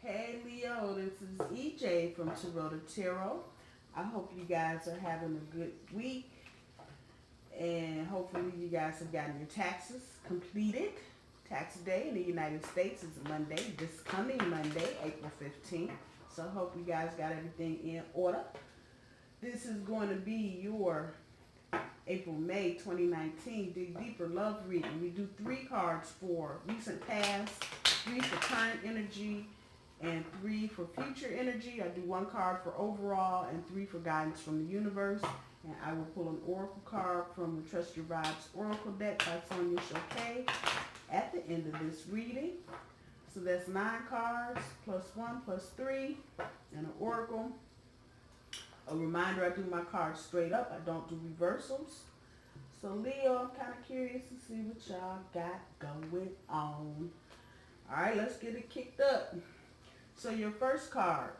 Hey Leo, this is EJ from Taurota Tarot. I hope you guys are having a good week and hopefully you guys have gotten your taxes completed. Tax day in the United States is Monday, this coming Monday, April 15th. So I hope you guys got everything in order. This is going to be your April-May 2019 Dig Deeper Love Reading. We do 3 cards for recent past, 3 for current energy, and 3 for future energy. I do 1 card for overall and 3 for guidance from the universe. And I will pull an oracle card from the Trust Your Vibes Oracle deck by Sonia Choquette at the end of this reading. So that's 9 cards, plus 1, plus 3, and an oracle. A reminder, I do my cards straight up. I don't do reversals. So Leo, I'm kind of curious to see what y'all got going on. All right, let's get it kicked up. So your first card,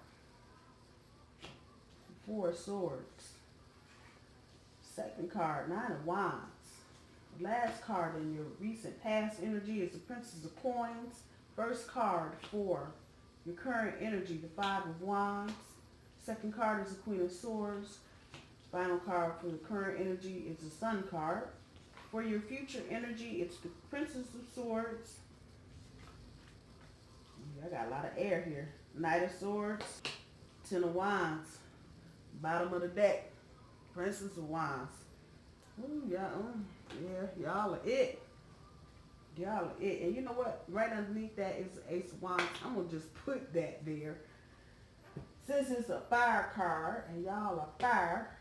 4 of Swords. Second card, 9 of Wands. Last card in your recent past energy is the Princess of Coins. First card for your current energy, the 5 of Wands. Second card is the Queen of Swords. Final card for the current energy is the Sun card. For your future energy, it's the Princess of Swords. I got a lot of air here. Knight of Swords, 10 of Wands. Bottom of the deck, Princess of Wands. Ooh, yeah, y'all are it. Y'all are it. And you know what? Right underneath that is the Ace of Wands. I'm going to just put that there. Since it's a fire card, and y'all are fire,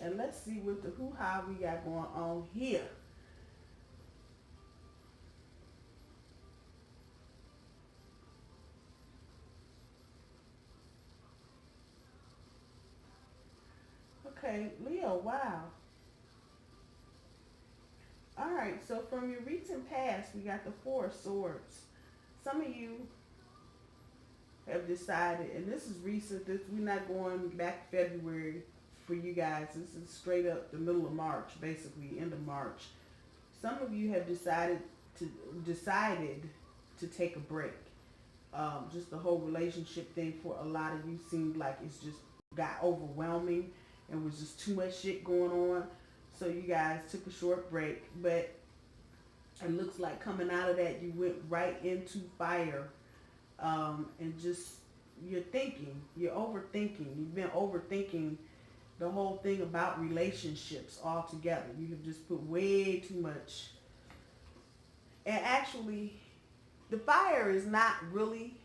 and let's see what the hoo-ha we got going on here. Okay, Leo, wow. All right, so from your recent past, we got the 4 of Swords. Some of you have decided, and this is recent, we're not going back February for you guys. This is straight up the middle of March, basically, end of March. Some of you have decided to take a break. Just the whole relationship thing for a lot of you seemed like it's just got overwhelming and was just too much shit going on. So you guys took a short break, but it looks like coming out of that, you went right into fire. And just you're overthinking. You've been overthinking the whole thing about relationships altogether. You have just put way too much. And actually, the fire is not really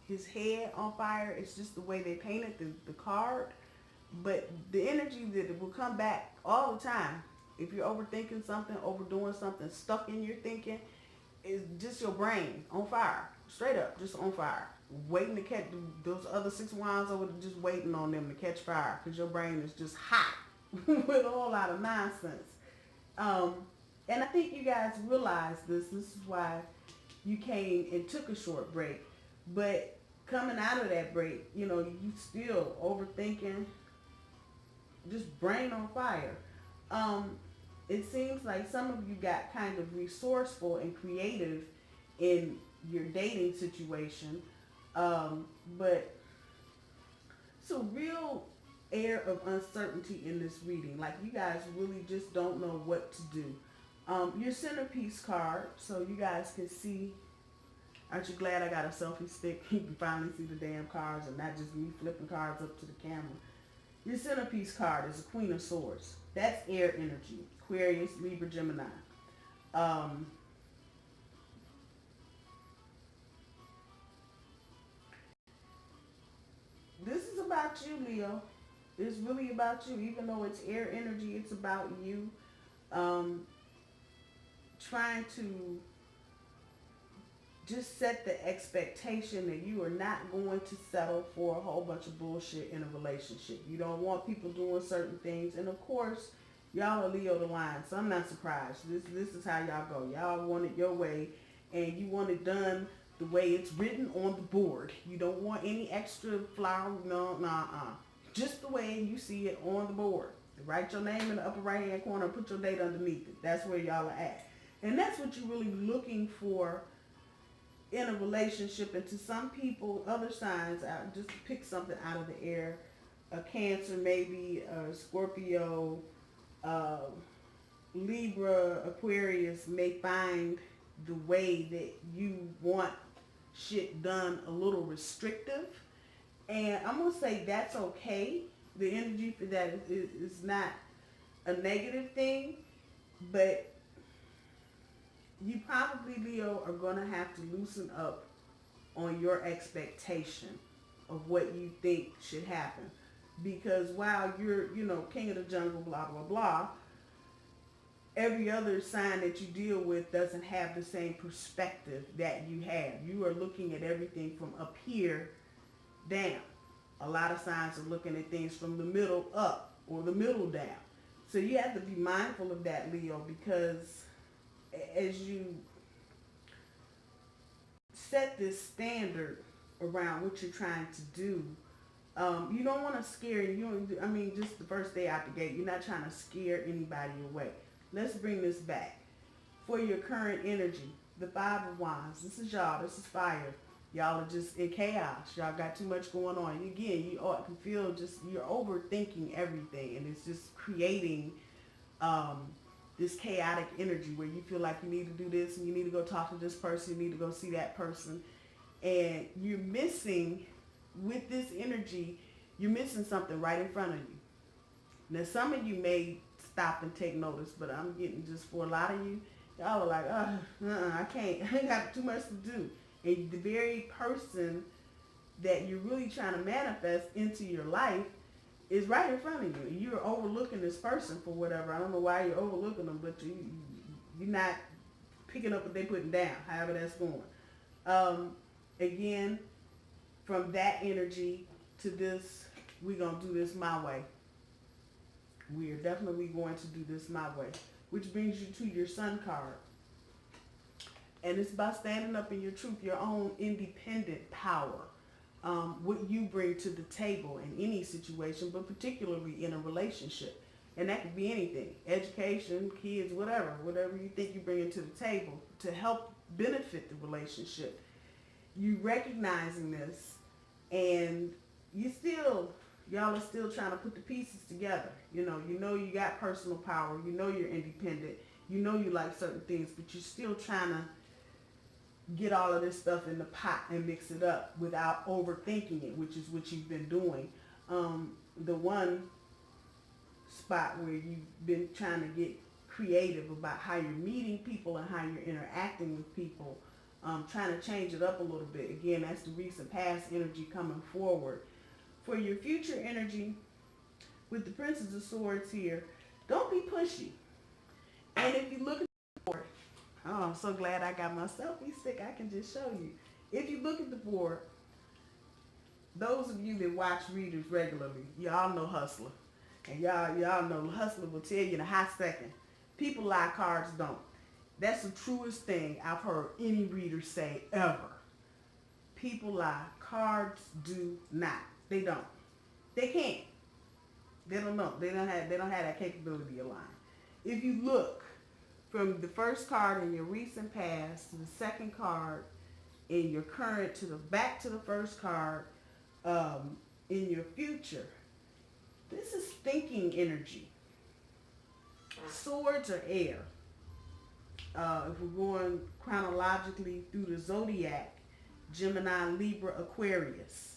his head on fire. It's just the way they painted the card. But the energy that will come back all the time, if you're overthinking something, overdoing something, stuck in your thinking, is just your brain on fire. Straight up, just on fire. Waiting to catch those other 6 wands over, just waiting on them to catch fire. Because your brain is just hot with a whole lot of nonsense. And I think you guys realize this. This is why you came and took a short break. But coming out of that break, you still overthinking, just brain on fire. It seems like some of you got kind of resourceful and creative in your dating situation. But it's a real air of uncertainty in this reading. Like you guys really just don't know what to do. Your centerpiece card, so you guys can see. Aren't you glad I got a selfie stick? You can finally see the damn cards and not just me flipping cards up to the camera. Your centerpiece card is the Queen of Swords. That's air energy. Aquarius, Libra, Gemini. This is about you, Leo. It's really about you. Even though it's air energy, it's about you. Trying to just set the expectation that you are not going to settle for a whole bunch of bullshit in a relationship. You don't want people doing certain things. And of course, y'all are Leo the Lion, so I'm not surprised. This is how y'all go. Y'all want it your way, and you want it done the way it's written on the board. You don't want any extra flower, just the way you see it on the board. Write your name in the upper right hand corner and put your date underneath it. That's where y'all are at. And that's what you're really looking for in a relationship, and to some people, other signs, just to pick something out of the air, a Cancer maybe, a Scorpio, uh, Libra, Aquarius may find the way that you want shit done a little restrictive. And I'm going to say that's okay. The energy for that is not a negative thing, but you probably, Leo, are going to have to loosen up on your expectation of what you think should happen. Because while you're, king of the jungle, blah, blah, blah, every other sign that you deal with doesn't have the same perspective that you have. You are looking at everything from up here down. A lot of signs are looking at things from the middle up or the middle down. So you have to be mindful of that, Leo, because as you set this standard around what you're trying to do, you don't want to scare just the first day out the gate, you're not trying to scare anybody away. Let's bring this back. For your current energy, the Five of Wands, this is y'all, this is fire. Y'all are just in chaos. Y'all got too much going on. Again, you can feel you're overthinking everything, and it's just creating this chaotic energy where you feel like you need to do this and you need to go talk to this person, you need to go see that person. And you're missing, with this energy, you're missing something right in front of you. Now, some of you may stop and take notice, but I'm getting just for a lot of you, y'all are like, I can't. I got too much to do. And the very person that you're really trying to manifest into your life is right in front of you. You're overlooking this person for whatever. I don't know why you're overlooking them, but you're not picking up what they're putting down, however that's going. Again, from that energy to this, we're going to do this my way. We are definitely going to do this my way. Which brings you to your Sun card. And it's about standing up in your truth, your own independent power. What you bring to the table in any situation, but particularly in a relationship. And that could be anything. Education, kids, whatever you think you bring to the table to help benefit the relationship. You recognizing this, and y'all are still trying to put the pieces together. You know you got personal power. You know you're independent. You know you like certain things, but you're still trying to get all of this stuff in the pot and mix it up without overthinking it, which is what you've been doing. The one spot where you've been trying to get creative about how you're meeting people and how you're interacting with people, trying to change it up a little bit. Again, that's the recent past energy coming forward. For your future energy, with the Princess of Swords here, don't be pushy. And if you look at the board, I'm so glad I got my selfie stick. I can just show you. If you look at the board, those of you that watch readers regularly, y'all know Hustler. And y'all know Hustler will tell you in a hot second, people lie, cards don't. That's the truest thing I've heard any reader say ever. People lie, cards do not. They don't. They can't. They don't know. They don't have that capability of lying. If you look from the first card in your recent past to the second card in your current to the back to the first card in your future, this is thinking energy. Swords are air. If we're going chronologically through the zodiac, Gemini, Libra, Aquarius.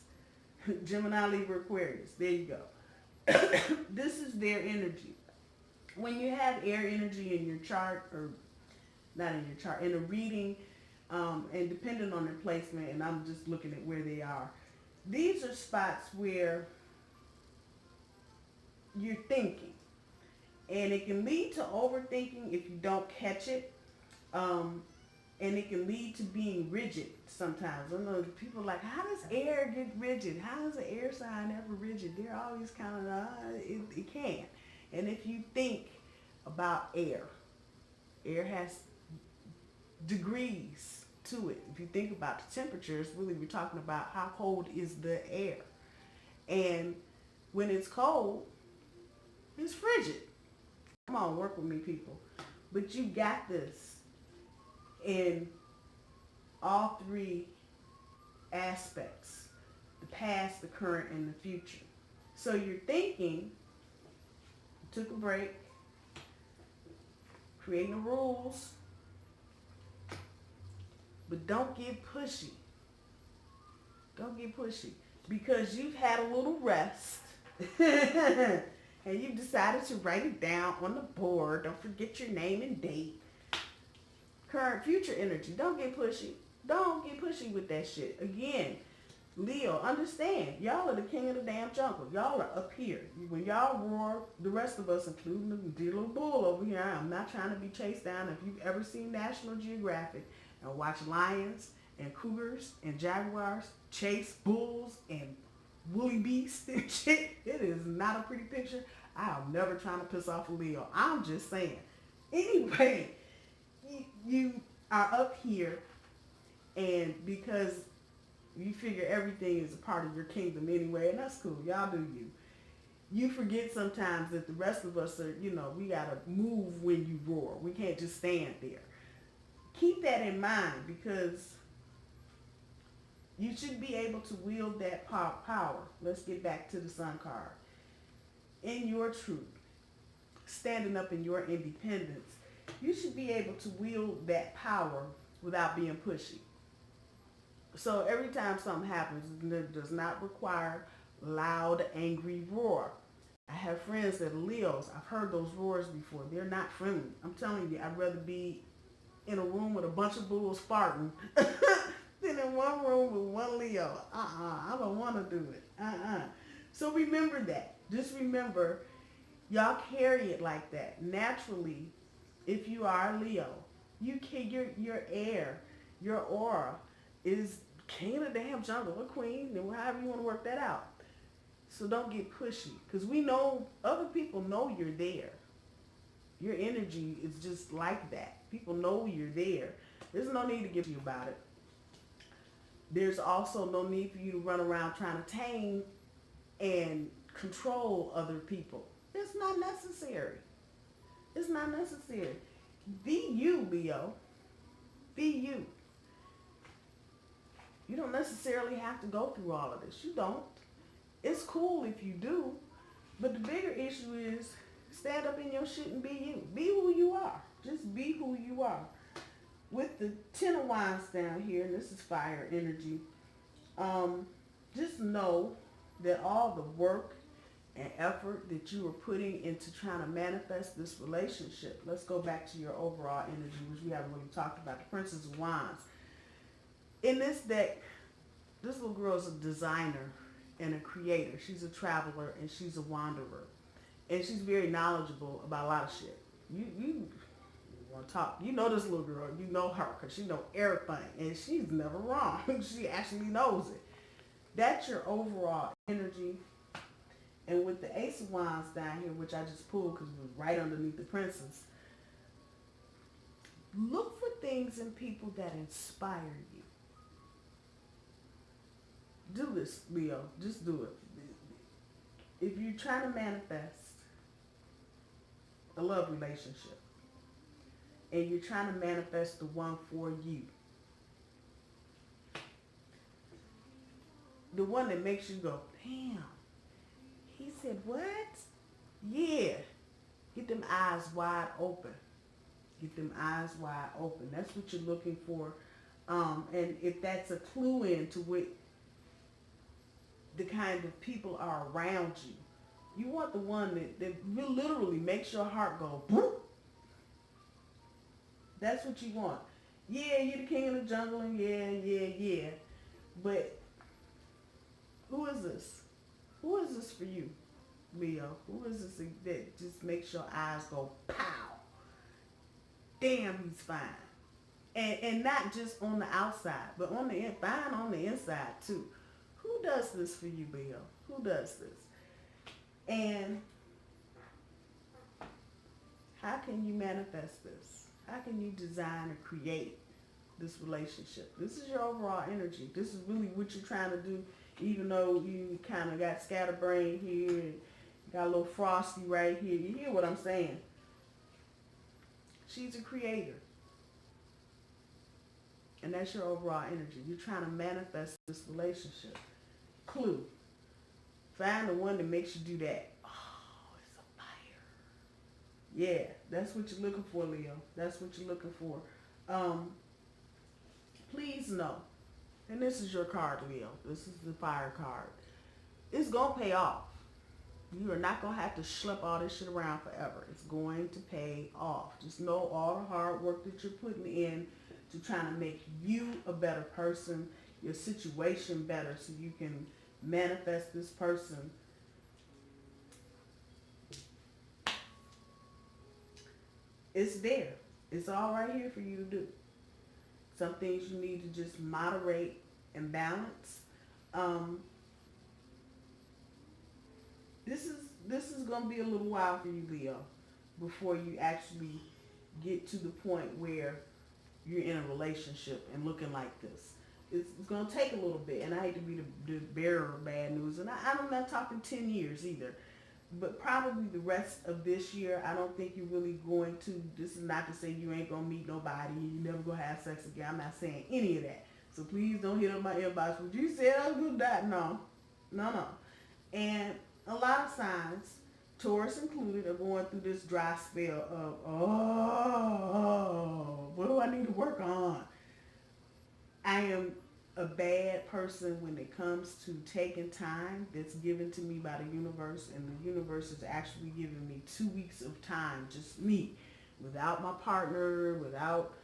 Gemini, Libra, Aquarius. There you go. This is their energy. When you have air energy in your chart, or not in your chart, in a reading, and depending on their placement, and I'm just looking at where they are, these are spots where you're thinking. And it can lead to overthinking if you don't catch it. And it can lead to being rigid sometimes. I know people are like, how does air get rigid? How is an air sign ever rigid? They're always kind of, it can. And if you think about air has degrees to it. If you think about the temperatures, really we're talking about how cold is the air. And when it's cold, it's frigid. Come on, work with me, people. But you got this. And all three aspects: the past, the current, and the future. So you're thinking, took a break, creating the rules, but don't get pushy. Don't get pushy because you've had a little rest and you've decided to write it down on the board. Don't forget your name and date. Current, future energy. Don't get pushy. Don't get pushy with that shit. Again, Leo, understand, y'all are the king of the damn jungle. Y'all are up here. When y'all roar, the rest of us, including the dear little bull over here, I'm not trying to be chased down. If you've ever seen National Geographic and watched lions and cougars and jaguars chase bulls and woolly beasts and shit, it is not a pretty picture. I'm never trying to piss off a Leo. I'm just saying. Anyway, you are up here, and because you figure everything is a part of your kingdom anyway, and that's cool. Y'all do you. You forget sometimes that the rest of us are, we got to move when you roar. We can't just stand there. Keep that in mind because you should be able to wield that power. Let's get back to the Sun card. In your truth, standing up in your independence, you should be able to wield that power without being pushy. So every time something happens, it does not require loud, angry roar. I have friends that are Leos. I've heard those roars before. They're not friendly. I'm telling you, I'd rather be in a room with a bunch of bulls farting than in one room with one Leo. I don't want to do it. So remember that. Just remember, y'all carry it like that. Naturally, if you are a Leo, your air, your aura is king of the damn jungle, or queen, and however you want to work that out. So don't get pushy, because we know other people know you're there. Your energy is just like that. People know you're there. There's no need to give you about it. There's also no need for you to run around trying to tame and control other people. It's not necessary. It's not necessary. Be you, Leo. Be you. You don't necessarily have to go through all of this. You don't. It's cool if you do. But the bigger issue is stand up in your shit and be you. Be who you are. Just be who you are. With the Ten of Wands down here, and this is fire energy, just know that all the work and effort that you are putting into trying to manifest this relationship. Let's go back to your overall energy, which we haven't really talked about. The Princess of Wands. In this deck, this little girl is a designer and a creator. She's a traveler and she's a wanderer. And she's very knowledgeable about a lot of shit. You want to talk. You know this little girl. You know her because she knows everything. And she's never wrong. She actually knows it. That's your overall energy. And with the Ace of Wands down here, which I just pulled because it was right underneath the Princess, look for things in people that inspire you. Do this, Leo. Just do it. If you're trying to manifest a love relationship and you're trying to manifest the one for you, the one that makes you go, damn, he said what? Yeah. Get them eyes wide open. Get them eyes wide open. That's what you're looking for. And if that's a clue into what the kind of people are around you, you want the one that literally makes your heart go boop. That's what you want. Yeah, you're the king of the jungle, and yeah. But who is this? Who is this for you, Leo? Who is this that just makes your eyes go pow? Damn, he's fine. And not just on the outside, but fine on the inside too. Who does this for you, Leo? Who does this? And how can you manifest this? How can you design or create this relationship? This is your overall energy. This is really what you're trying to do, even though you kind of got scatterbrained here, and got a little frosty right here. You hear what I'm saying? She's a creator. And that's your overall energy. You're trying to manifest this relationship. Clue. Find the one that makes you do that. Oh, it's a fire. Yeah, that's what you're looking for, Leo. That's what you're looking for. Please know, and this is your card, Leo. This is the fire card. It's going to pay off. You are not going to have to schlep all this shit around forever. It's going to pay off. Just know all the hard work that you're putting in to trying to make you a better person, your situation better, so you can manifest this person. It's there. It's all right here for you to do. Some things you need to just moderate and balance. This is going to be a little while for you, Leo, before you actually get to the point where you're in a relationship and looking like this. It's going to take a little bit, and I hate to be the bearer of bad news, and I'm not talking 10 years either, but probably the rest of this year. I don't think you're really going to. This is not to say you ain't going to meet nobody and you never going to have sex again. I'm not saying any of that. So please don't hit up my inbox. But you said I was going to die. No. And a lot of signs, Taurus included, are going through this dry spell of, what do I need to work on? I am a bad person when it comes to taking time that's given to me by the universe, and the universe is actually giving me 2 weeks of time, just me, without my partner, without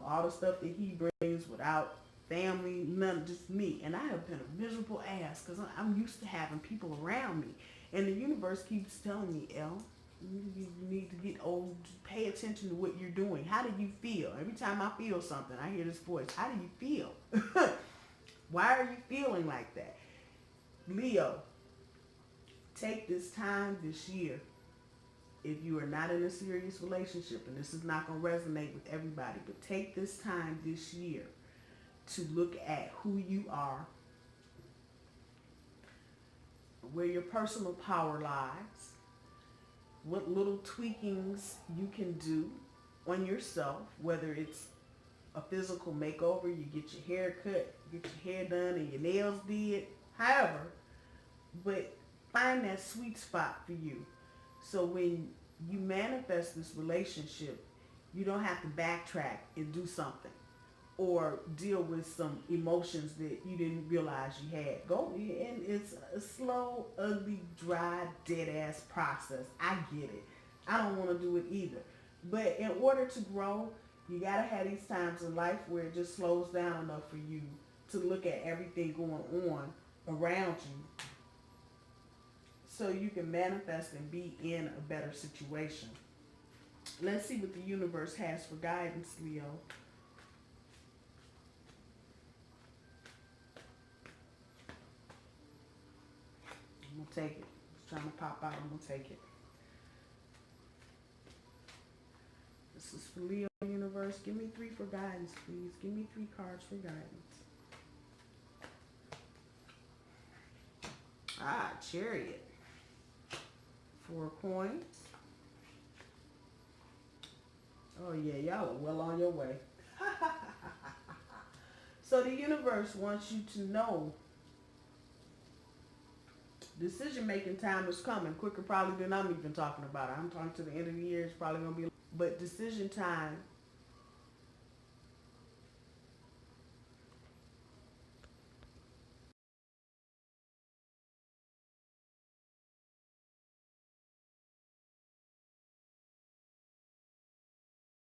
all the stuff that he brings, without family, none, just me. And I have been a miserable ass because I'm used to having people around me, and the universe keeps telling me, Elle, you need to get old, pay attention to what you're doing. How do you feel? Every time I feel something, I hear this voice. How do you feel? Why are you feeling like that? Leo, take this time this year. If you are not in a serious relationship, and this is not going to resonate with everybody, but take this time this year to look at who you are, where your personal power lies, what little tweakings you can do on yourself, whether it's a physical makeover, you get your hair cut, get your hair done, and your nails did, however, but find that sweet spot for you. So when you manifest this relationship, you don't have to backtrack and do something or deal with some emotions that you didn't realize you had. Go, and it's a slow, ugly, dry, dead-ass process. I get it. I don't want to do it either. But in order to grow, you got to have these times in life where it just slows down enough for you to look at everything going on around you so you can manifest and be in a better situation. Let's see what the universe has for guidance, Leo. I'm going to take it. It's trying to pop out. I'm going to take it. This is for Leo universe. Give me 3 for guidance, please. Give me 3 cards for guidance. Chariot. 4 coins. Oh yeah, y'all are well on your way. So the universe wants you to know decision-making time is coming quicker probably than I'm even talking about it. I'm talking to the end of the year. It's probably going to be, but decision time